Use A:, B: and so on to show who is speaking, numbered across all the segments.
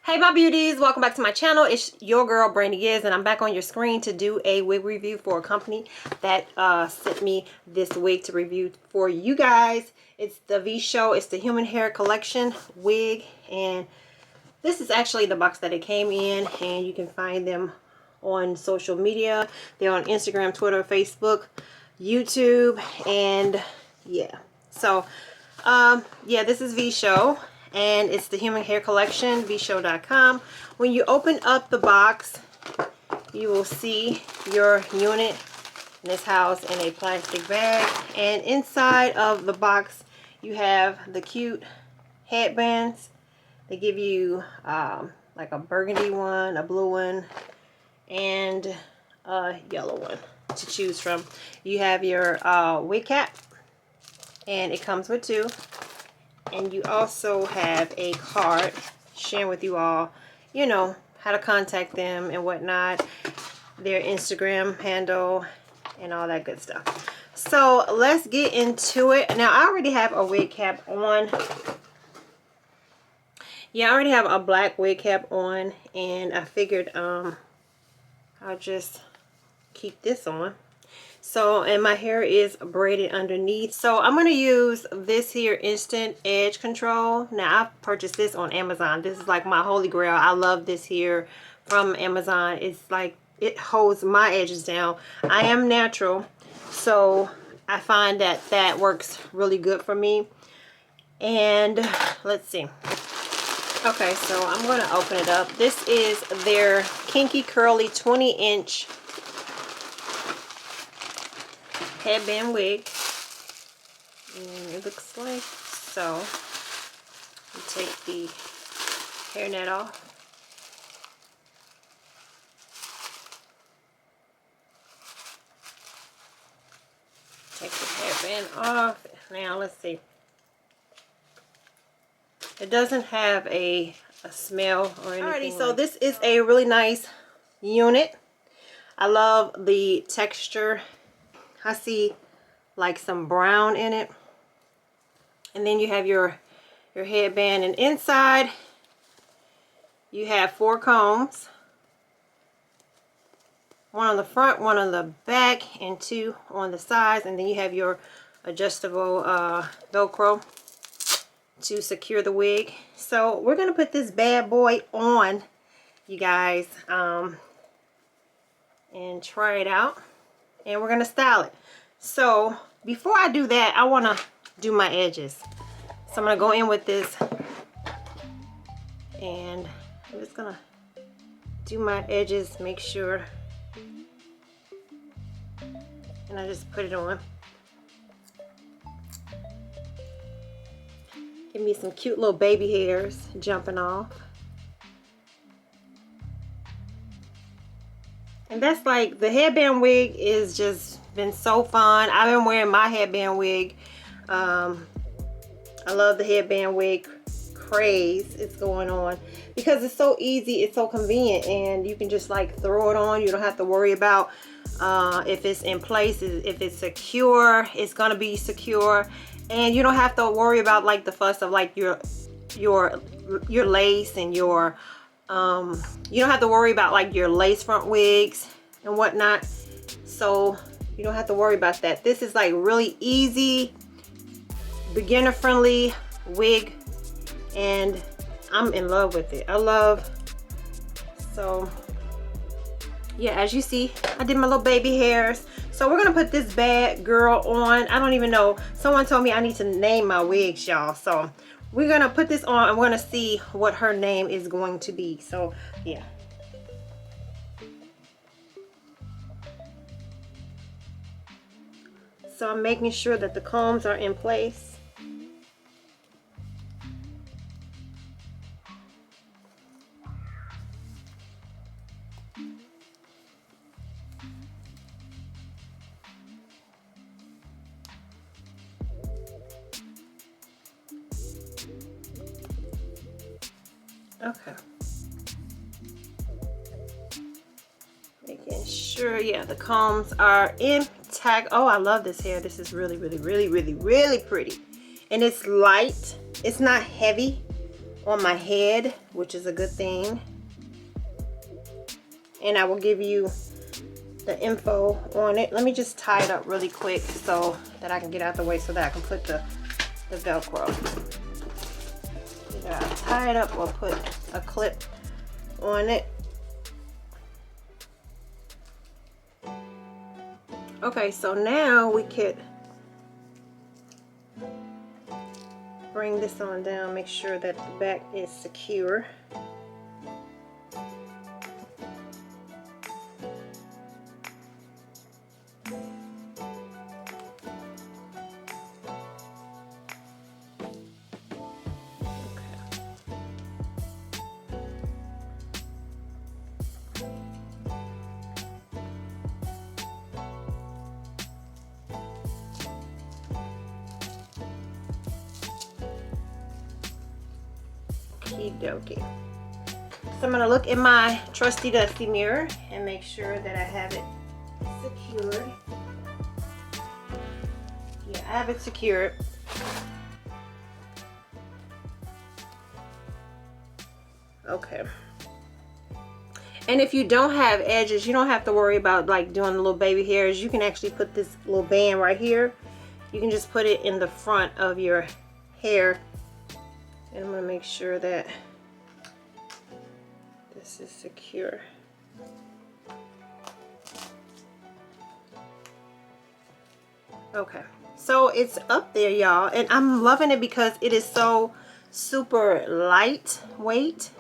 A: Hey my beauties, welcome back to my channel. It's your girl Brandy Giz, and I'm back on your screen to do a wig review for a company that sent me this wig to review for you guys. It's the Vshow. It's the human hair collection wig, and this is actually the box that it came in, and you can find them on social media. They're on Instagram, Twitter, Facebook, YouTube, and yeah. So yeah, this is Vshow, and it's the human hair collection, vshow.com. When you open up the box, you will see your unit, and it's housed in a plastic bag, and inside of the box you have the cute headbands. They give you like a burgundy one, a blue one, and a yellow one to choose from. You have your wig cap, and it comes with two. And you also have a card sharing with you all, you know, how to contact them and whatnot, their Instagram handle and all that good stuff. So let's get into it. Now I already have a wig cap on. Yeah, I already have a black wig cap on, and I figured I'll just keep this on. So, and my hair is braided underneath. So I'm going to use this here Instant Edge Control. Now I've purchased this on Amazon. This is like my holy grail. I love this here from Amazon. It's like, it holds my edges down. I am natural, so I find that that works really good for me. And let's see. Okay, so I'm going to open it up. This is their Kinky Curly 20-inch headband wig, and it looks like so. You take the hairnet off, take the headband off. Now let's see, it doesn't have a smell or anything. Alrighty, so this is a really nice unit. I love the texture. I see like some brown in it, and then you have your headband, and inside you have 4 combs, one on the front, one on the back, and 2 on the sides, and then you have your adjustable Velcro to secure the wig. So we're gonna put this bad boy on, you guys, and try it out, and we're gonna style it. So before I do that, I want to do my edges. So I'm gonna go in with this, and I'm just gonna do my edges, make sure, and I just put it on. Give me some cute little baby hairs jumping off. And that's like, the headband wig is just been so fun. I've been wearing my headband wig. I love the headband wig craze it's going on, because it's so easy, it's so convenient, and you can just like throw it on. You don't have to worry about if it's in place, if it's secure. It's gonna be secure, and you don't have to worry about like the fuss of like your lace and your you don't have to worry about like your lace front wigs and whatnot. So you don't have to worry about that. This is like really easy, beginner friendly wig, and I'm in love with it. I love. So yeah, as you see, I did my little baby hairs. So we're gonna put this bad girl on. I don't even know, someone told me I need to name my wigs, y'all. So we're gonna put this on, and we're gonna see what her name is going to be. So yeah. So I'm making sure that the combs are in place. Okay. Making sure, yeah, the combs are intact. Oh, I love this hair. This is really, really, really, really, really pretty. And it's light. It's not heavy on my head, which is a good thing. And I will give you the info on it. Let me just tie it up really quick so that I can get out the way so that I can put the Velcro. Either I'll tie it up or put a clip on it. Okay, so now we could bring this on down, make sure that the back is secure. Okie-dokie. So I'm going to look in my trusty dusty mirror and make sure that I have it secured. Yeah, I have it secured. Okay. And if you don't have edges, you don't have to worry about like doing the little baby hairs. You can actually put this little band right here. You can just put it in the front of your hair. And I'm going to make sure that this is secure. Okay, so it's up there, y'all, and I'm loving it because it is so super lightweight.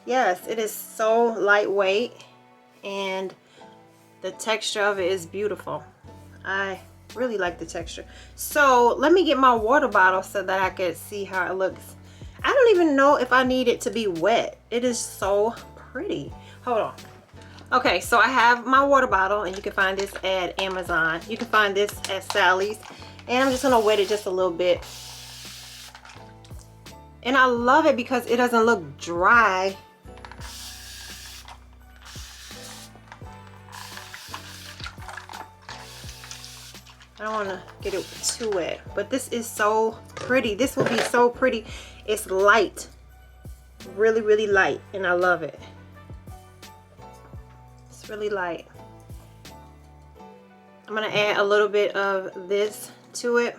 A: Yes, it is so lightweight, and the texture of it is beautiful. I really like the texture. So let me get my water bottle so that I can see how it looks. I don't even know if I need it to be wet. It is so pretty. Hold on. Okay, so I have my water bottle, and you can find this at Amazon. You can find this at Sally's. And I'm just gonna wet it just a little bit. And I love it because it doesn't look dry. I don't want to get it too wet, but this is so pretty. This will be so pretty. It's light, really, really light, and I love it. It's really light. I'm going to add a little bit of this to it.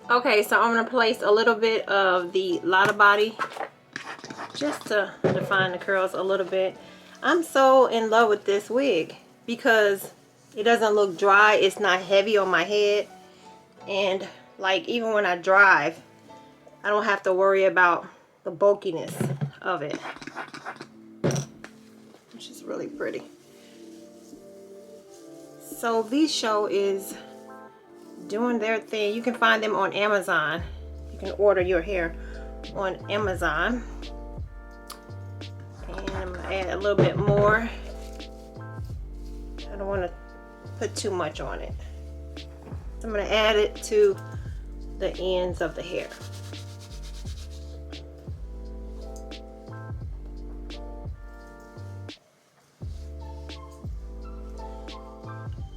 A: Okay, so I'm going to place a little bit of the Lotta Body just to define the curls a little bit. I'm so in love with this wig because it doesn't look dry. It's not heavy on my head. And like even when I drive, I don't have to worry about the bulkiness of it. Which is really pretty. So Vshow is doing their thing. You can find them on Amazon. You can order your hair on Amazon. And I'm going to add a little bit more. I don't want to put too much on it. So I'm going to add it to the ends of the hair.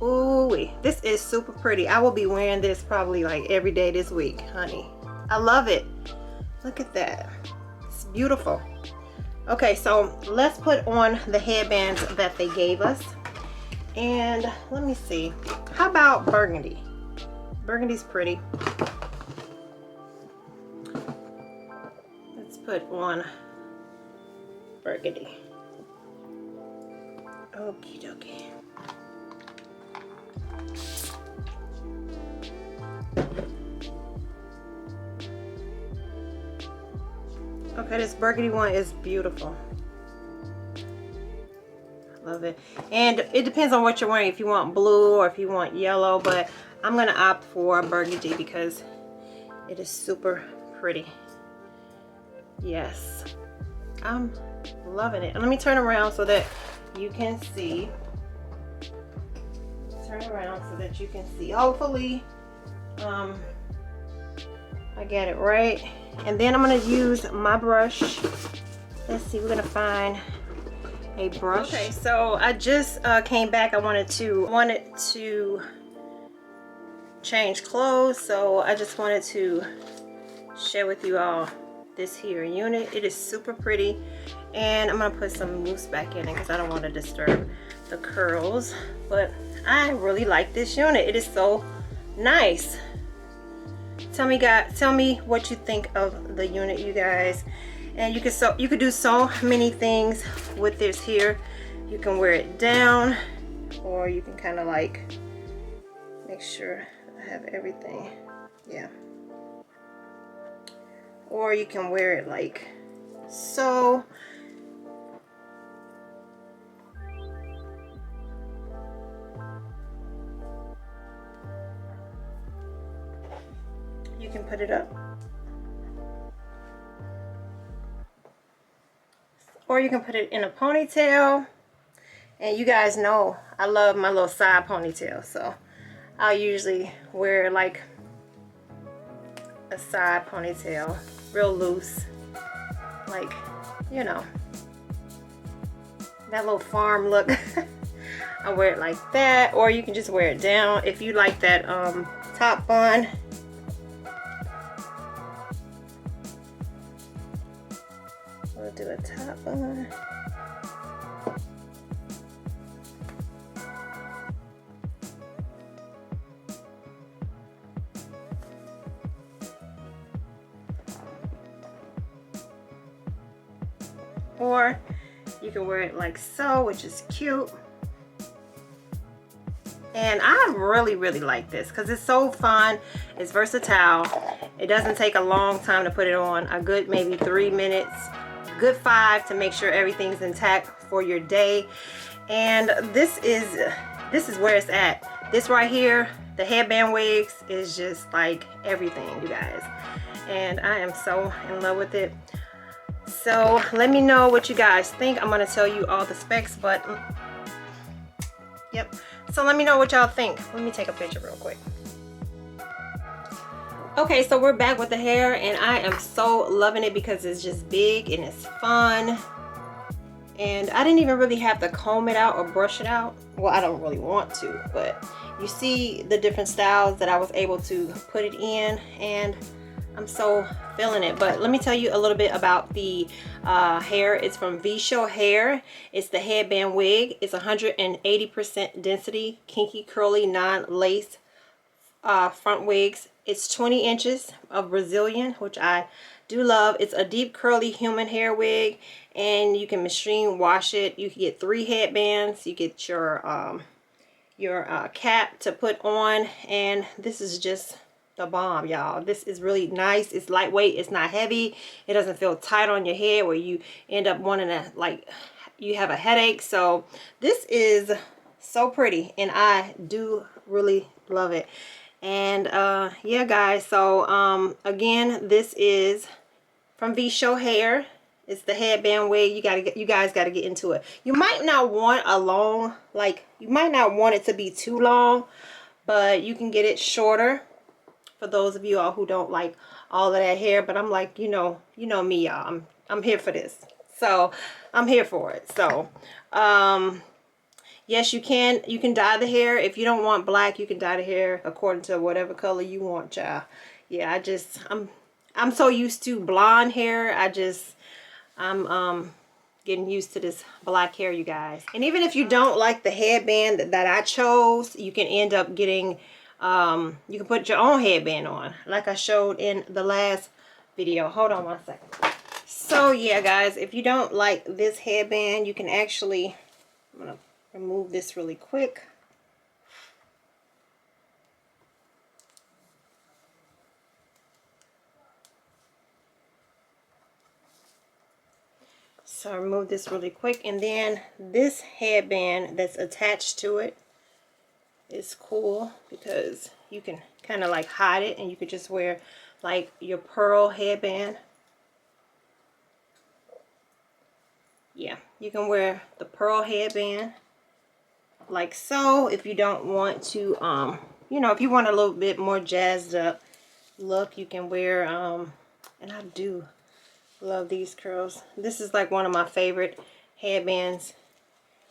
A: Ooh, this is super pretty. I will be wearing this probably like every day this week, honey. I love it. Look at that. It's beautiful. Okay, so let's put on the headbands that they gave us. And let me see. How about burgundy? Burgundy's pretty. Let's put on burgundy. Okie dokie. Okay, this burgundy one is beautiful. Love it. And it depends on what you're wearing, if you want blue or if you want yellow, but I'm gonna opt for burgundy because it is super pretty. Yes, I'm loving it. And let me turn around so that you can see. Turn around so that you can see. Hopefully I get it right. And then I'm going to use my brush. Let's see, we're going to find a brush. Okay, so I just came back. I wanted to change clothes, so I just wanted to share with you all this here unit. It is super pretty, and I'm gonna put some mousse back in it because I don't want to disturb the curls, but I really like this unit. It is so nice. Tell me what you think of the unit, you guys. And you could do so many things with this here. You can wear it down, or you can kind of like make sure I have everything. Yeah. Or you can wear it like so. You can put it up. Or you can put it in a ponytail. And you guys know I love my little side ponytail, so I'll usually wear like a side ponytail, real loose, like, you know, that little farm look. I wear it like that, or you can just wear it down if you like that top bun. We'll do a top bun. Or you can wear it like so, which is cute. And I really like this because it's so fun. It's versatile. It doesn't take a long time to put it on. A good maybe 3 minutes, good 5 to make sure everything's intact for your day. And this is where it's at. This right here, the headband wigs, is just like everything, you guys. And I am so in love with it. So let me know what you guys think. I'm going to tell you all the specs, but yep. So let me know what y'all think. Let me take a picture real quick. Okay, so we're back with the hair, and I am so loving it because it's just big and it's fun. And I didn't even really have to comb it out or brush it out. Well, I don't really want to, but you see the different styles that I was able to put it in, and I'm so feeling it. But let me tell you a little bit about the hair. It's from Vshow hair. It's the headband wig. It's 180% density kinky curly non-lace front wigs. It's 20 inches of Brazilian, which I do love. It's a deep curly human hair wig, and you can machine wash it. You can get 3 headbands. You get your cap to put on, and this is just the bomb, y'all. This is really nice. It's lightweight. It's not heavy. It doesn't feel tight on your head where you end up wanting to, like, you have a headache. So this is so pretty, and I do really love it. And yeah, guys, so again, this is from Vshow hair. It's the headband wig. You guys got to get into it. You might not want a long, like, you might not want it to be too long, but you can get it shorter for those of you all who don't like all of that hair. But I'm like, you know me, y'all. I'm here for this. So I'm here for it. So yes, you can dye the hair. If you don't want black, you can dye the hair according to whatever color you want, y'all. Yeah, I'm so used to blonde hair. I'm getting used to this black hair, you guys. And even if you don't like the headband that I chose, you can end up getting you can put your own headband on, like I showed in the last video. Hold on 1 second. So yeah, guys, if you don't like this headband, you can actually, I'm gonna remove this really quick. So remove this really quick, and then this headband that's attached to it is cool because you can kind of like hide it, and you could just wear like your pearl headband. Yeah, you can wear the pearl headband like so. If you don't want to you know, if you want a little bit more jazzed up look, you can wear and I do love these curls. This is like one of my favorite headbands,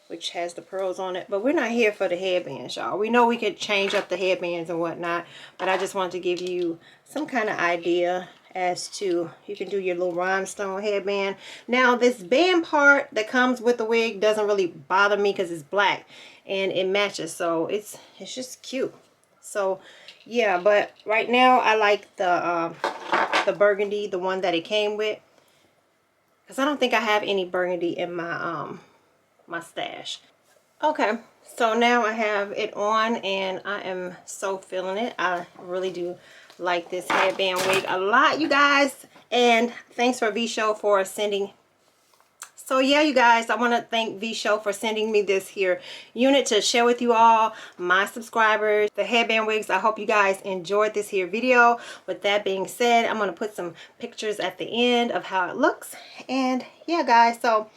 A: which has the pearls on it. But we're not here for the headbands, y'all. We know we could change up the headbands and whatnot, but I just wanted to give you some kind of idea. as to, you can do your little rhinestone headband. Now this band part that comes with the wig doesn't really bother me because it's black and it matches, so it's just cute. So yeah, but right now I like the burgundy, the one that it came with, because I don't think I have any burgundy in my my stash. Okay, so now I have it on and I am so feeling it. I really do like this headband wig a lot, you guys. And thanks for Vshow for sending. So yeah, you guys, I want to thank Vshow for sending me this here unit to share with you all, my subscribers, the headband wigs. I hope you guys enjoyed this here video. With that being said, I'm going to put some pictures at the end of how it looks. And yeah, guys, so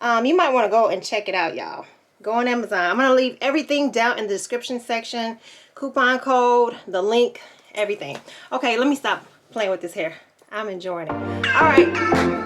A: you might want to go and check it out, y'all. Go on Amazon. I'm going to leave everything down in the description section. Coupon code, the link, everything. Okay, let me stop playing with this hair. I'm enjoying it. All right.